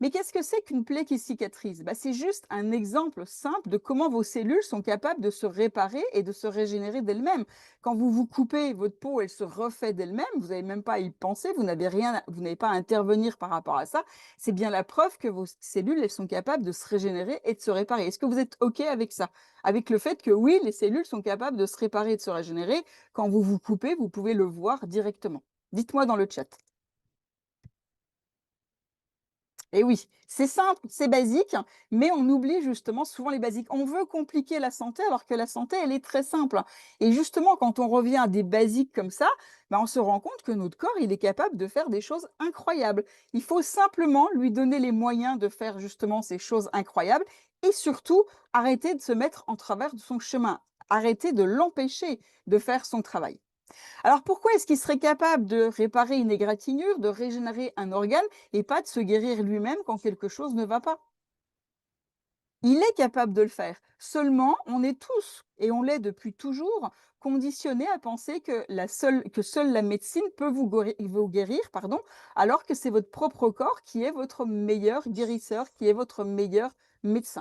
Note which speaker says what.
Speaker 1: Mais qu'est-ce que c'est qu'une plaie qui cicatrise? Bah, c'est juste un exemple simple de comment vos cellules sont capables de se réparer et de se régénérer d'elles-mêmes. Quand vous vous coupez, votre peau, elle se refait d'elle-même, vous n'avez même pas à y penser, vous n'avez pas à intervenir par rapport à ça. C'est bien la preuve que vos cellules, elles sont capables de se régénérer et de se réparer. Est-ce que vous êtes OK avec ça? Avec le fait que oui, les cellules sont capables de se réparer et de se régénérer. Quand vous vous coupez, vous pouvez le voir directement. Dites-moi dans le chat. Et oui, c'est simple, c'est basique, mais on oublie justement souvent les basiques. On veut compliquer la santé alors que la santé, elle est très simple. Et justement, quand on revient à des basiques comme ça, ben, on se rend compte que notre corps, il est capable de faire des choses incroyables. Il faut simplement lui donner les moyens de faire justement ces choses incroyables et surtout arrêter de se mettre en travers de son chemin, arrêter de l'empêcher de faire son travail. Alors pourquoi est-ce qu'il serait capable de réparer une égratignure, de régénérer un organe et pas de se guérir lui-même quand quelque chose ne va pas? Il est capable de le faire. Seulement, on est tous, et on l'est depuis toujours, conditionnés à penser que seule la médecine peut vous guérir, pardon, alors que c'est votre propre corps qui est votre meilleur guérisseur, qui est votre meilleur médecin.